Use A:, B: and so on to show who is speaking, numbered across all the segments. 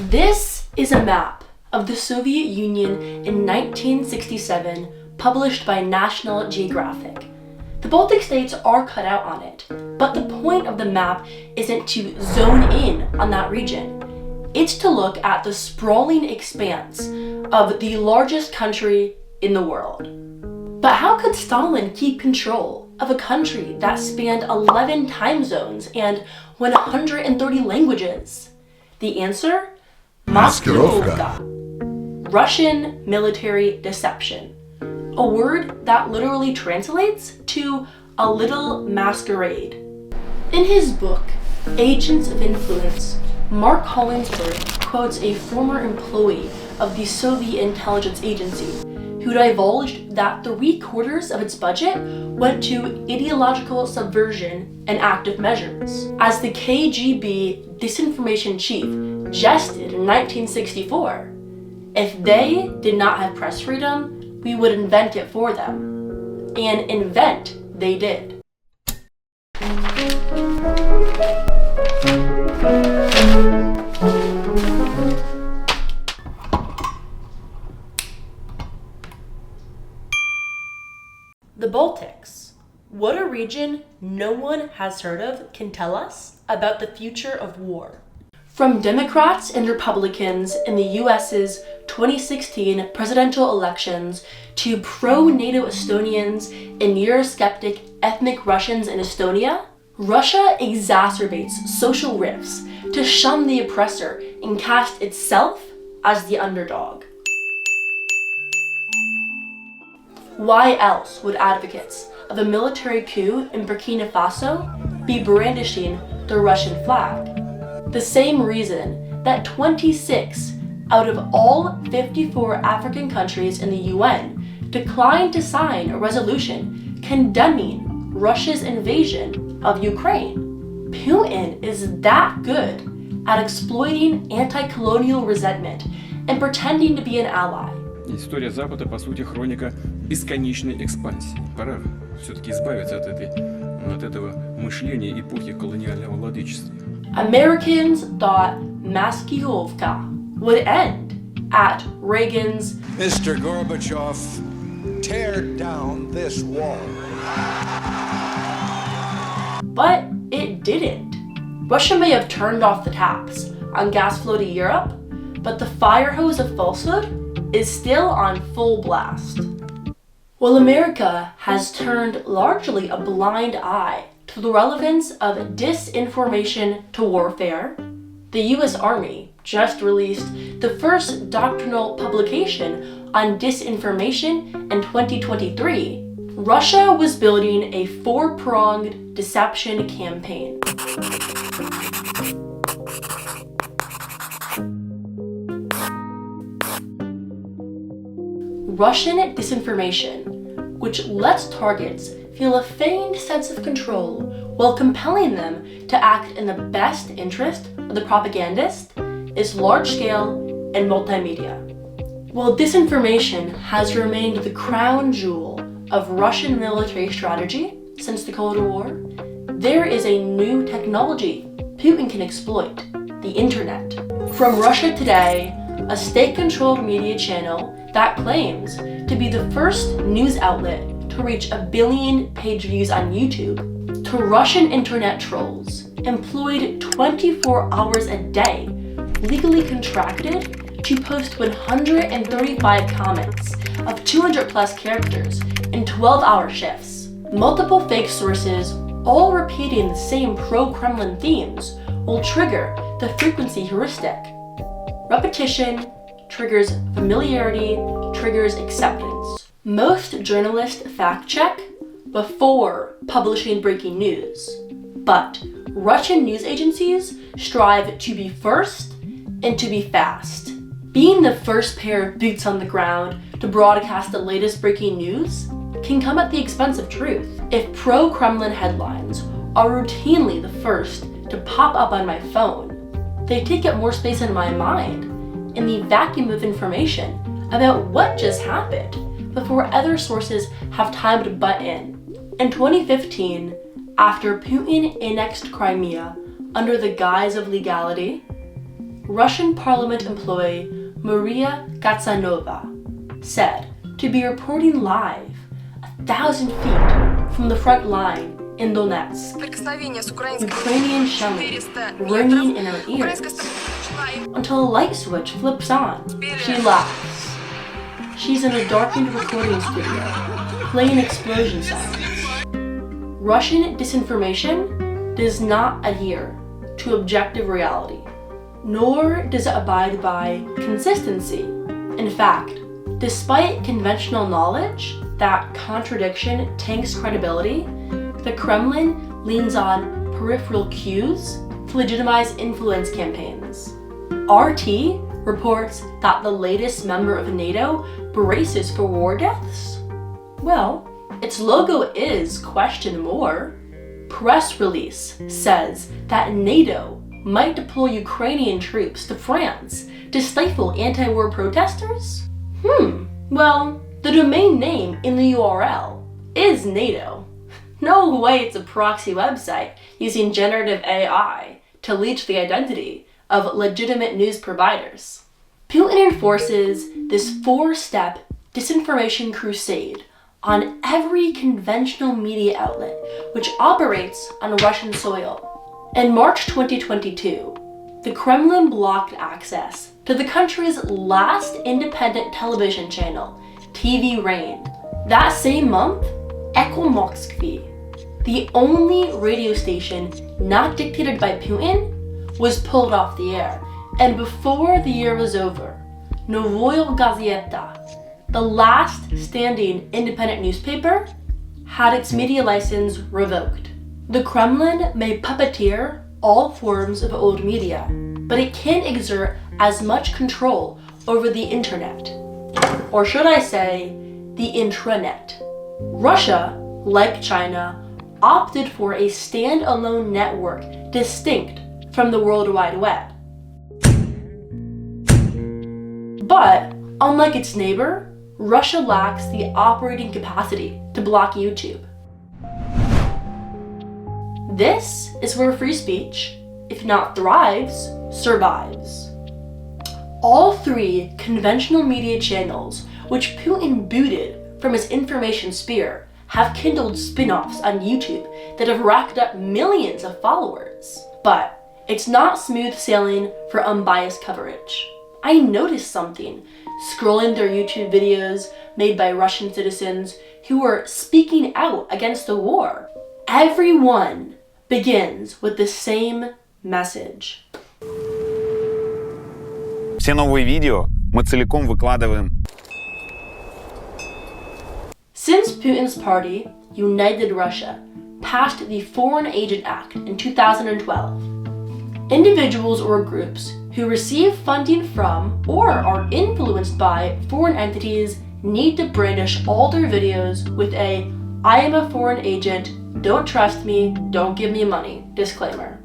A: This is a map of the Soviet Union in 1967, published by National Geographic. The Baltic states are cut out on it, but the point of the map isn't to zone in on that region. It's to look at the sprawling expanse of the largest country in the world. But how could Stalin keep control of a country that spanned 11 time zones and 130 languages? The answer? Maskirovka. Russian military deception. A word that literally translates to a little masquerade. In his book, Agents of Influence, Mark Hollingsworth quotes a former employee of the Soviet intelligence agency who divulged that 3/4 of its budget went to ideological subversion and active measures. As the KGB disinformation chief jested in 1964, if they did not have press freedom, we would invent it for them. And invent they did. The Baltics. What a region no one has heard of can tell us about the future of war. From Democrats and Republicans in the US's 2016 presidential elections to pro-NATO Estonians and Eurosceptic ethnic Russians in Estonia, Russia exacerbates social rifts to shun the oppressor and cast itself as the underdog. Why else would advocates of a military coup in Burkina Faso be brandishing the Russian flag? The same reason that 26 out of all 54 African countries in the UN declined to sign a resolution condemning Russia's invasion of Ukraine. Putin is that good at exploiting anti-colonial resentment and pretending to be an ally.
B: История Запада, по сути, хроника бесконечной экспансии. Пора все-таки избавиться от этого мышления эпохи колониального владычества.
A: Americans thought Maskirovka would end at Reagan's
C: Mr. Gorbachev, tear down this wall.
A: But it didn't. Russia may have turned off the taps on gas flow to Europe, but the fire hose of falsehood is still on full blast. While America has turned largely a blind eye to the relevance of disinformation to warfare, the US Army just released the first doctrinal publication on disinformation in 2023. Russia was building a four-pronged deception campaign. Russian disinformation, which lets targets feel a feigned sense of control while compelling them to act in the best interest of the propagandist, is large-scale and multimedia. While disinformation has remained the crown jewel of Russian military strategy since the Cold War, there is a new technology Putin can exploit: the internet. From Russia Today, a state-controlled media channel that claims to be the first news outlet to reach 1 billion page views on YouTube, to Russian internet trolls employed 24 hours a day, legally contracted to post 135 comments of 200 plus characters in 12-hour shifts. Multiple fake sources, all repeating the same pro-Kremlin themes, will trigger the frequency heuristic. Repetition triggers familiarity, triggers acceptance. Most journalists fact-check before publishing breaking news, but Russian news agencies strive to be first and to be fast. Being the first pair of boots on the ground to broadcast the latest breaking news can come at the expense of truth. If pro-Kremlin headlines are routinely the first to pop up on my phone, they take up more space in my mind in the vacuum of information about what just happened before other sources have time to butt in. In 2015, after Putin annexed Crimea under the guise of legality, Russian parliament employee Maria Gatsanova said to be reporting live 1,000 feet from the front line in Donetsk. Ukrainian shelling ringing in her ears until a light switch flips on. She laughs. She's in a darkened recording studio, playing explosion sounds. Russian disinformation does not adhere to objective reality, nor does it abide by consistency. In fact, despite conventional knowledge that contradiction tanks credibility, the Kremlin leans on peripheral cues to legitimize influence campaigns. RT reports that the latest member of NATO braces for war deaths. Well, its logo is question more. Press release says that NATO might deploy Ukrainian troops to France to stifle anti-war protesters? Well, the domain name in the URL is NATO. No way it's a proxy website using generative AI to leech the identity of legitimate news providers. Putin enforces this 4-step disinformation crusade on every conventional media outlet which operates on Russian soil. In March 2022, the Kremlin blocked access to the country's last independent television channel, TV Rain. That same month, Echo Moskvy, the only radio station not dictated by Putin, was pulled off the air. And before the year was over, Novoye Gazeta, the last standing independent newspaper, had its media license revoked. The Kremlin may puppeteer all forms of old media, but it can't exert as much control over the internet. Or should I say, the intranet. Russia, like China, opted for a standalone network distinct from the World Wide Web. But, unlike its neighbor, Russia lacks the operating capacity to block YouTube. This is where free speech, if not thrives, survives. All 3 conventional media channels, which Putin booted from his information sphere, have kindled spin-offs on YouTube that have racked up millions of followers. But it's not smooth sailing for unbiased coverage. I noticed something scrolling through YouTube videos made by Russian citizens who were speaking out against the war. Everyone begins with the same message.
D: Все новые видео мы целиком выкладываем.
A: Since Putin's party, United Russia, passed the Foreign Agent Act in 2012, individuals or groups who receive funding from or are influenced by foreign entities need to brandish all their videos with a "I am a foreign agent, don't trust me, don't give me money" disclaimer.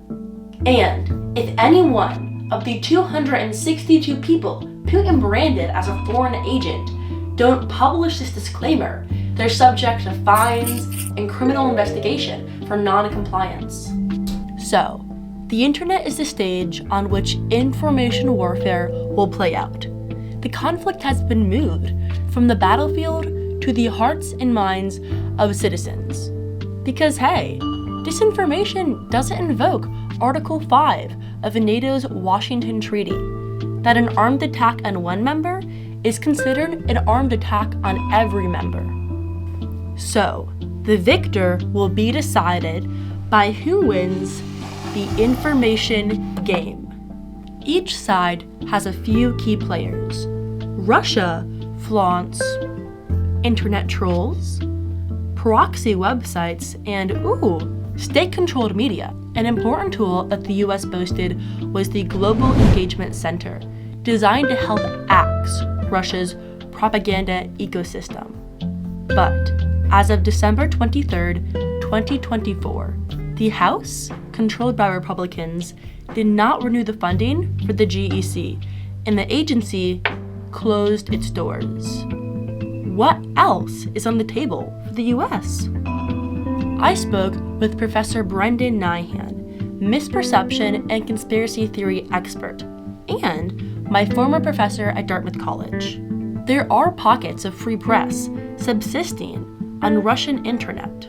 A: And if any one of the 262 people Putin branded as a foreign agent don't publish this disclaimer, they're subject to fines and criminal investigation for non-compliance. So, the internet is the stage on which information warfare will play out. The conflict has been moved from the battlefield to the hearts and minds of citizens. Because hey, disinformation doesn't invoke Article 5 of NATO's Washington Treaty, that an armed attack on one member is considered an armed attack on every member. So, the victor will be decided by who wins the information game. Each side has a few key players. Russia flaunts internet trolls, proxy websites, and state-controlled media. An important tool that the US boasted was the Global Engagement Center, designed to help axe Russia's propaganda ecosystem. But as of December 23rd, 2024, the House, controlled by Republicans, did not renew the funding for the GEC, and the agency closed its doors. What else is on the table for the US? I spoke with Professor Brendan Nyhan, misperception and conspiracy theory expert, and my former professor at Dartmouth College. There are pockets of free press subsisting on Russian internet.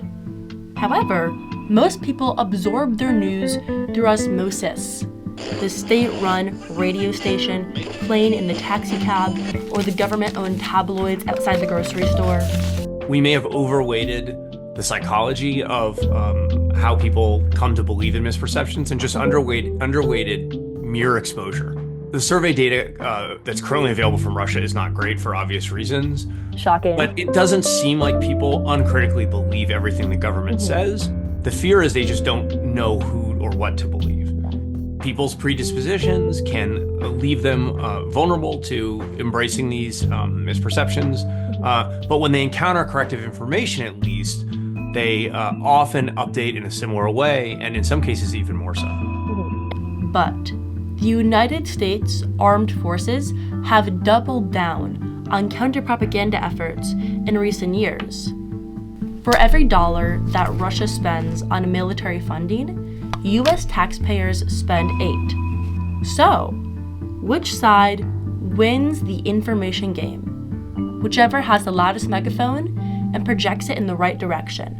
A: However, most people absorb their news through osmosis. The state-run radio station playing in the taxicab or the government-owned tabloids outside the grocery store.
E: We may have overweighted the psychology of how people come to believe in misperceptions and just underweighted mere exposure. The survey data that's currently available from Russia is not great for obvious reasons.
A: Shocking.
E: But it doesn't seem like people uncritically believe everything the government says. The fear is they just don't know who or what to believe. People's predispositions can leave them vulnerable to embracing these misperceptions. But when they encounter corrective information, at least, they often update in a similar way, and in some cases even more so.
A: But the United States Armed Forces have doubled down on counter-propaganda efforts in recent years. For every dollar that Russia spends on military funding, US taxpayers spend 8. So, which side wins the information game? Whichever has the loudest megaphone and projects it in the right direction.